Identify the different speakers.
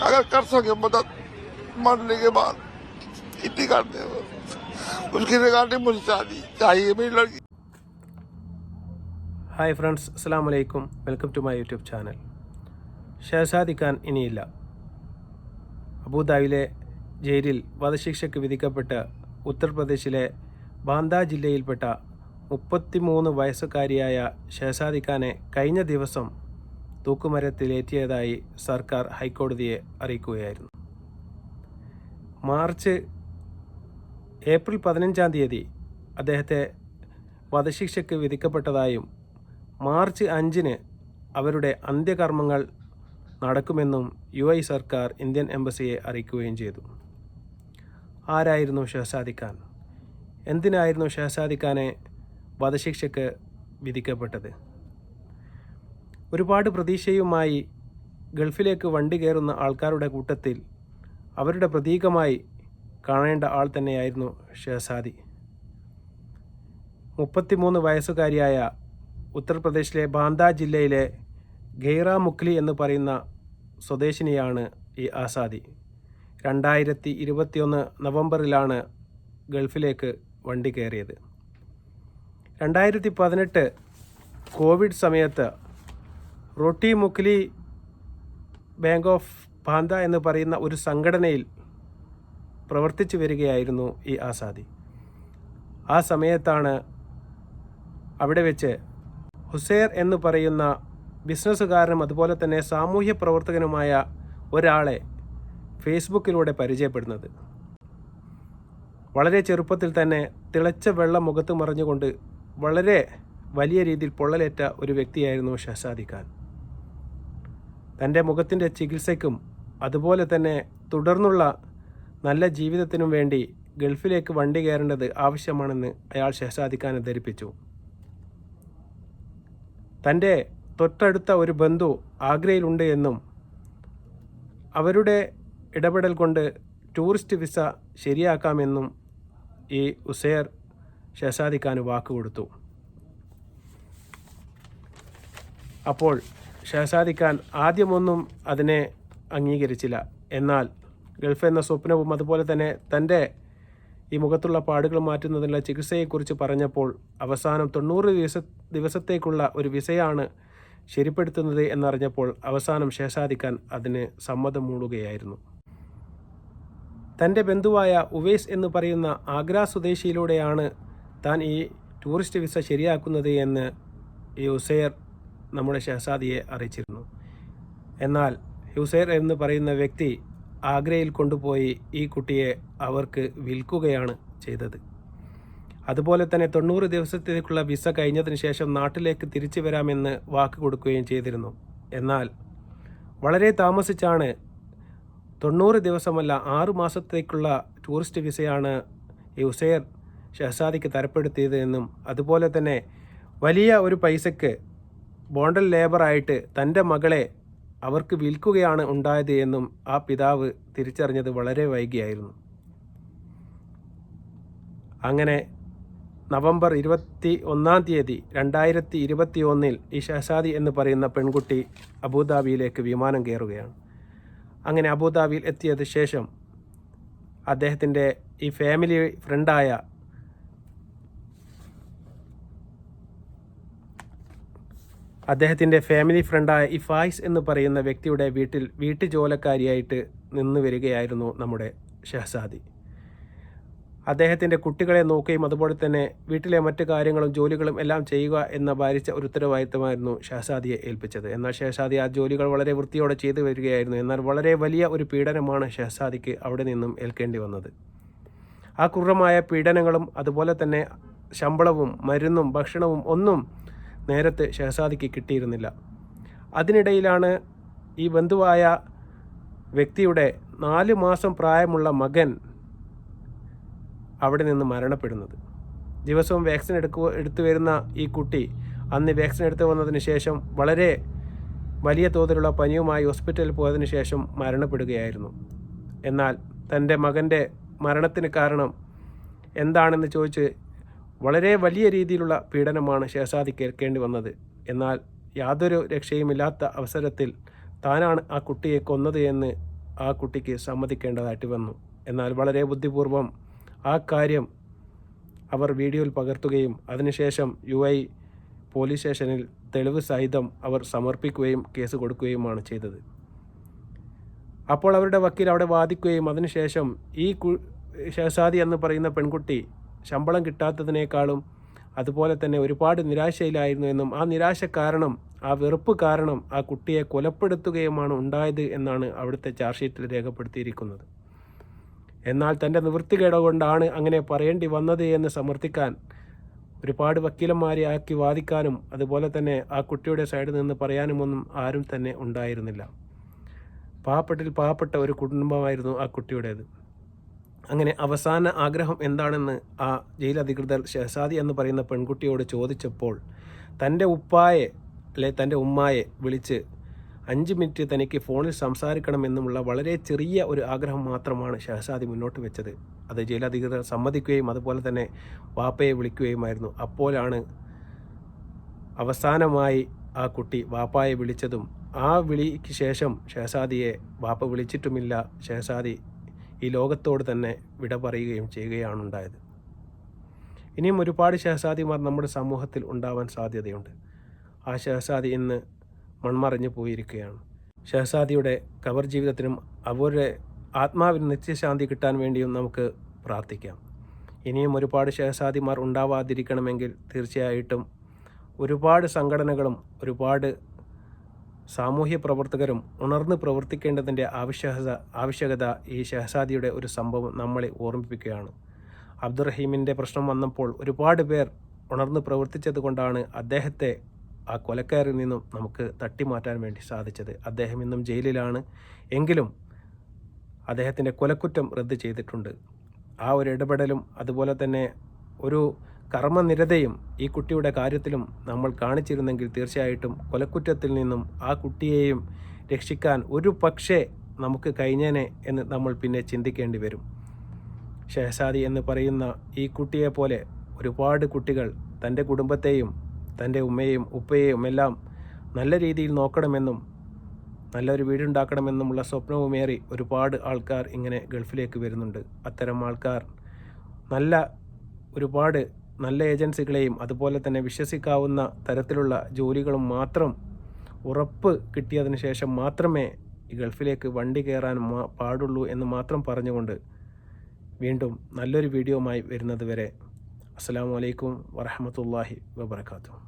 Speaker 1: अगर कर सके मदद मरने के बाद इतनी करते हो उसकी रिगार्डिंग मुझे चाहिए मेरी लड़की.
Speaker 2: ഹായ് ഫ്രണ്ട്സ്, അസ്സലാമു അലൈക്കും. Welcome to my YouTube channel. Shahzadi Khan ഇനിയില്ല. അബുദാബിയിലെ ജയിലിൽ വധശിക്ഷയ്ക്ക് വിധിക്കപ്പെട്ട ഉത്തർപ്രദേശിലെ ബാന്ദ ജില്ലയിൽപ്പെട്ട 33 വയസ്സുകാരിയായ ഷഹസാദി ഖാനെ കഴിഞ്ഞ ദിവസം തൂക്കുമരത്തിലേറ്റിയതായി സർക്കാർ ഹൈക്കോടതിയെ അറിയിക്കുകയായിരുന്നു. ഏപ്രിൽ 15-ാം തീയതി അദ്ദേഹത്തെ വധശിക്ഷയ്ക്ക് വിധിക്കപ്പെട്ടതായും മാർച്ച് 5-ന് അവരുടെ അന്ത്യകർമ്മങ്ങൾ നടക്കുമെന്നും UAE സർക്കാർ ഇന്ത്യൻ എംബസിയെ അറിയിക്കുകയും ചെയ്തു. ആരായിരുന്നു ഷഹസാദി ഖാൻ? എന്തിനായിരുന്നു ഷഹസാദി ഖാനെ വധശിക്ഷയ്ക്ക് വിധിക്കപ്പെട്ടത്? ഒരുപാട് പ്രതീക്ഷയുമായി ഗൾഫിലേക്ക് വണ്ടി കയറുന്ന ആൾക്കാരുടെ കൂട്ടത്തിൽ അവരുടെ പ്രതീകമായി കാണേണ്ട ആൾ തന്നെയായിരുന്നു ഷഹസാദി. 33 വയസ്സുകാരിയായ ഉത്തർപ്രദേശിലെ ബാന്ദ ജില്ലയിലെ ഗൈറ മുഖ്ലി എന്ന് പറയുന്ന സ്വദേശിനിയാണ് ഈ ആസാദി. 2021 നവംബറിലാണ് ഗൾഫിലേക്ക് വണ്ടി കയറിയത്. 2018 കോവിഡ് സമയത്ത് റോട്ടി മുഖ്ലി ബാങ്ക് ഓഫ് ബാന്ദ എന്ന് പറയുന്ന ഒരു സംഘടനയിൽ പ്രവർത്തിച്ചു വരികയായിരുന്നു ഈ ആസാദി. ആ സമയത്താണ് അവിടെ വെച്ച് ഹുസൈർ എന്ന് പറയുന്ന ബിസിനസ്സുകാരനും അതുപോലെ തന്നെ സാമൂഹ്യ പ്രവർത്തകനുമായ ഒരാളെ ഫേസ്ബുക്കിലൂടെ പരിചയപ്പെടുന്നത്. വളരെ ചെറുപ്പത്തിൽ തന്നെ തിളച്ച വെള്ളം മുഖത്ത് മറിഞ്ഞുകൊണ്ട് വളരെ വലിയ രീതിയിൽ പൊള്ളലേറ്റ ഒരു വ്യക്തിയായിരുന്നു ഷഹസാദി ഖാൻ. തൻ്റെ മുഖത്തിൻ്റെ ചികിത്സയ്ക്കും അതുപോലെ തന്നെ തുടർന്നുള്ള നല്ല ജീവിതത്തിനും വേണ്ടി ഗൾഫിലേക്ക് വണ്ടി കയറേണ്ടത് ആവശ്യമാണെന്ന് അയാൾ ഷഹസാദി ഖാനെ ധരിപ്പിച്ചു. തൻ്റെ തൊട്ടടുത്ത ഒരു ബന്ധു ആഗ്രയിലുണ്ട് എന്നും അവരുടെ ഇടപെടൽ കൊണ്ട് ടൂറിസ്റ്റ് വിസ ശരിയാക്കാമെന്നും ഈ ഉസൈർ ഷഹസാദി ഖാന് വാക്കുകൊടുത്തു. അപ്പോൾ ഷഹസാദി ഖാൻ ആദ്യമൊന്നും അതിനെ അംഗീകരിച്ചില്ല. എന്നാൽ ഗൾഫ് എന്ന സ്വപ്നവും അതുപോലെ തന്നെ തൻ്റെ ഈ മുഖത്തുള്ള പാടുകൾ മാറ്റുന്നതിനുള്ള ചികിത്സയെക്കുറിച്ച് പറഞ്ഞപ്പോൾ അവസാനം 90 ദിവസത്തേക്കുള്ള ഒരു വിസയാണ് ശരിപ്പെടുത്തുന്നത് എന്നറിഞ്ഞപ്പോൾ അവസാനം ഷഹസാദി ഖാൻ അതിന് സമ്മതം മൂളുകയായിരുന്നു. തൻ്റെ ബന്ധുവായ ഉവൈസ് എന്ന് പറയുന്ന ആഗ്ര സ്വദേശിയിലൂടെയാണ് താൻ ഈ ടൂറിസ്റ്റ് വിസ ശരിയാക്കുന്നത് എന്ന് ഈ ഉസൈർ നമ്മുടെ ഷഹസാദിയെ അറിയിച്ചിരുന്നു. എന്നാൽ ഉസൈർ എന്ന് പറയുന്ന വ്യക്തി ആഗ്രയിൽ കൊണ്ടുപോയി ഈ കുട്ടിയെ അവർക്ക് വിൽക്കുകയാണ് ചെയ്തത്. അതുപോലെ തന്നെ 90 ദിവസത്തേക്കുള്ള വിസ കഴിഞ്ഞതിന് ശേഷം നാട്ടിലേക്ക് തിരിച്ചു വരാമെന്ന് വാക്ക് കൊടുക്കുകയും ചെയ്തിരുന്നു. എന്നാൽ വളരെ താമസിച്ചാണ് 90 ദിവസമല്ല 6 മാസത്തേക്കുള്ള ടൂറിസ്റ്റ് വിസയാണ് ഈ ഉസൈർ ഷഹസാദിക്ക് തരപ്പെടുത്തിയത് എന്നും അതുപോലെ തന്നെ വലിയ ഒരു പൈസയ്ക്ക് ബോണ്ടൽ ലേബറായിട്ട് തൻ്റെ മകളെ അവർക്ക് വിൽക്കുകയാണ് ഉണ്ടായത് എന്നും ആ പിതാവ് തിരിച്ചറിഞ്ഞത് വളരെ വൈകിയായിരുന്നു. അങ്ങനെ നവംബർ 21-ാം തീയതി 2021 ഈ ഷഹസാദി എന്ന് പറയുന്ന പെൺകുട്ടി അബുദാബിയിലേക്ക് വിമാനം കയറുകയാണ്. അങ്ങനെ അബുദാബിയിൽ എത്തിയത് ശേഷം അദ്ദേഹത്തിൻ്റെ ഈ ഫാമിലി ഫ്രണ്ടായ ഈ ഫായിസ് എന്ന് പറയുന്ന വ്യക്തിയുടെ വീട്ടുജോലക്കാരിയായിട്ട് നിന്ന് വരികയായിരുന്നു നമ്മുടെ ഷഹസാദി. അദ്ദേഹത്തിൻ്റെ കുട്ടികളെ നോക്കുകയും അതുപോലെ തന്നെ വീട്ടിലെ മറ്റു കാര്യങ്ങളും ജോലികളും എല്ലാം ചെയ്യുക എന്ന ഭാരിച്ച ഒരു ഉത്തരവാദിത്തമായിരുന്നു ഷഹസാദിയെ ഏൽപ്പിച്ചത്. എന്നാൽ ഷഹസാദി ആ ജോലികൾ വളരെ വൃത്തിയോടെ ചെയ്തു വരികയായിരുന്നു. എന്നാൽ വളരെ വലിയ ഒരു പീഡനമാണ് ഷഹസാദിക്ക് അവിടെ നിന്നും ഏൽക്കേണ്ടി വന്നത്. ആ ക്രൂരമായ പീഡനങ്ങളും അതുപോലെ തന്നെ ശമ്പളവും മരുന്നും ഭക്ഷണവും ഒന്നും നേരത്തെ ഷഹസാദിക്ക് കിട്ടിയിരുന്നില്ല. അതിനിടയിലാണ് ഈ ബന്ധുവായ വ്യക്തിയുടെ 4 മാസം പ്രായമുള്ള മകൻ അവിടെ നിന്ന് മരണപ്പെടുന്നത്. ദിവസവും വാക്സിൻ എടുത്തു വരുന്ന ഈ കുട്ടി അന്ന് വാക്സിൻ എടുത്തു വന്നതിന് ശേഷം വളരെ വലിയ തോതിലുള്ള പനിയുമായി ഹോസ്പിറ്റലിൽ പോയതിനു ശേഷം മരണപ്പെടുകയായിരുന്നു. എന്നാൽ തൻ്റെ മകൻ്റെ മരണത്തിന് കാരണം എന്താണെന്ന് ചോദിച്ച് വളരെ വലിയ രീതിയിലുള്ള പീഡനമാണ് ഷഹസാദി കേൾക്കേണ്ടി വന്നത്. എന്നാൽ യാതൊരു രക്ഷയുമില്ലാത്ത അവസരത്തിൽ താനാണ് ആ കുട്ടിയെ കൊന്നത് എന്ന് ആ കുട്ടിക്ക് സമ്മതിക്കേണ്ടതായിട്ട് വന്നു. എന്നാൽ വളരെ ബുദ്ധിപൂർവം ആ കാര്യം അവർ വീഡിയോയിൽ പകർത്തുകയും അതിനുശേഷം UAE പോലീസ് സ്റ്റേഷനിൽ തെളിവ് സഹിതം അവർ സമർപ്പിക്കുകയും കേസ് കൊടുക്കുകയുമാണ് ചെയ്തത്. അപ്പോൾ അവരുടെ വക്കീൽ അവിടെ വാദിക്കുകയും അതിനുശേഷം ഈ ഷഹസാദി എന്ന് പറയുന്ന പെൺകുട്ടി ശമ്പളം കിട്ടാത്തതിനേക്കാളും അതുപോലെ തന്നെ ഒരുപാട് നിരാശയിലായിരുന്നു എന്നും ആ നിരാശ കാരണം, ആ വെറുപ്പ് കാരണം ആ കുട്ടിയെ കൊലപ്പെടുത്തുകയുമാണ് ഉണ്ടായത് എന്നാണ് അവിടുത്തെ ചാർജ് ഷീറ്റിൽ രേഖപ്പെടുത്തിയിരിക്കുന്നത്. എന്നാൽ തൻ്റെ നിവൃത്തികേട് കൊണ്ടാണ് അങ്ങനെ പറയേണ്ടി വന്നത് എന്ന് സമർത്ഥിക്കാൻ ഒരുപാട് വക്കീലന്മാരെ ആക്കി വാദിക്കാനും അതുപോലെ തന്നെ ആ കുട്ടിയുടെ സൈഡിൽ നിന്ന് പറയാനുമൊന്നും ആരും തന്നെ ഉണ്ടായിരുന്നില്ല. പാവപ്പെട്ട ഒരു കുടുംബമായിരുന്നു ആ കുട്ടിയുടേത്. അങ്ങനെ അവസാന ആഗ്രഹം എന്താണെന്ന് ആ ജയിൽ അധികൃതർ ഷഹസാദി എന്ന് പറയുന്ന പെൺകുട്ടിയോട് ചോദിച്ചപ്പോൾ തൻ്റെ തൻ്റെ ഉമ്മായെ വിളിച്ച് 5 മിനിറ്റ് തനിക്ക് ഫോണിൽ സംസാരിക്കണമെന്നുമുള്ള വളരെ ചെറിയ ഒരു ആഗ്രഹം മാത്രമാണ് ഷഹസാദി മുന്നോട്ട് വെച്ചത്. അത് ജയിൽ അധികൃതർ സമ്മതിക്കുകയും അതുപോലെ തന്നെ വാപ്പയെ വിളിക്കുകയുമായിരുന്നു. അപ്പോഴാണ് അവസാനമായി ആ കുട്ടി വാപ്പായെ വിളിച്ചതും ആ വിളിക്ക് ശേഷം ഷഹസാദിയെ വാപ്പ വിളിച്ചിട്ടുമില്ല. ഷഹസാദി ഈ ലോകത്തോട് തന്നെ വിട പറയുകയും ചെയ്യുകയാണ് ഉണ്ടായത്. ഇനിയും ഒരുപാട് ഷഹസാദിമാർ നമ്മുടെ സമൂഹത്തിൽ ഉണ്ടാവാൻ സാധ്യതയുണ്ട്. ആ ഷഹസാദി ഇന്ന് മൺമറഞ്ഞു പോയിരിക്കുകയാണ്. ഷഹസാദിയുടെ ഖബർ ജീവിതത്തിനും അവരുടെ ആത്മാവിന് നിത്യശാന്തി കിട്ടാൻ വേണ്ടിയും നമുക്ക് പ്രാർത്ഥിക്കാം. ഇനിയും ഒരുപാട് ഷഹസാദിമാർ ഉണ്ടാവാതിരിക്കണമെങ്കിൽ തീർച്ചയായിട്ടും ഒരുപാട് സംഘടനകളും ഒരുപാട് സാമൂഹ്യ പ്രവർത്തകരും ഉണർന്ന് പ്രവർത്തിക്കേണ്ടതിൻ്റെ ആവശ്യകത ഈ ഷഹസാദിയുടെ ഒരു സംഭവം നമ്മളെ ഓർമ്മിപ്പിക്കുകയാണ്. അബ്ദുറഹീമിൻ്റെ പ്രശ്നം വന്നപ്പോൾ ഒരുപാട് പേർ ഉണർന്ന് പ്രവർത്തിച്ചത് കൊണ്ടാണ് അദ്ദേഹത്തെ ആ കൊലക്കാരിൽ നിന്നും നമുക്ക് തട്ടിമാറ്റാൻ വേണ്ടി സാധിച്ചത്. അദ്ദേഹം ഇന്നും ജയിലിലാണ്. എങ്കിലും അദ്ദേഹത്തിൻ്റെ കൊലക്കുറ്റം റദ്ദ് ചെയ്തിട്ടുണ്ട്. ആ ഒരു ഇടപെടലും അതുപോലെ തന്നെ ഒരു കർമ്മനിരതയും ഈ കുട്ടിയുടെ കാര്യത്തിലും നമ്മൾ കാണിച്ചിരുന്നെങ്കിൽ തീർച്ചയായിട്ടും കൊലക്കുറ്റത്തിൽ നിന്നും ആ കുട്ടിയെയും രക്ഷിക്കാൻ ഒരു പക്ഷേ നമുക്ക് കഴിഞ്ഞേനെ എന്ന് നമ്മൾ പിന്നെ ചിന്തിക്കേണ്ടി വരും. ഷഹസാദി എന്ന് പറയുന്ന ഈ കുട്ടിയെപ്പോലെ ഒരുപാട് കുട്ടികൾ തൻ്റെ കുടുംബത്തെയും തൻ്റെ ഉമ്മയെയും ഉപ്പയെയും എല്ലാം നല്ല രീതിയിൽ നോക്കണമെന്നും നല്ലൊരു വീടുണ്ടാക്കണമെന്നുമുള്ള സ്വപ്നവുമേറി ഒരുപാട് ആൾക്കാർ ഇങ്ങനെ ഗൾഫിലേക്ക് വരുന്നുണ്ട്. അത്തരം ആൾക്കാർ ഒരുപാട് നല്ല ഏജൻസികളെയും അതുപോലെ തന്നെ വിശ്വസിക്കാവുന്ന തരത്തിലുള്ള ജോലികളും മാത്രം ഉറപ്പ് കിട്ടിയതിന് ശേഷം മാത്രമേ ഈ ഗൾഫിലേക്ക് വണ്ടി കയറാൻ പാടുള്ളൂ എന്ന് മാത്രം പറഞ്ഞുകൊണ്ട് വീണ്ടും നല്ലൊരു വീഡിയോയുമായി വരുന്നത് വരെ അസ്സലാമു അലൈക്കും വറഹ്മത്തുള്ളാഹി വബറകാതുഹു.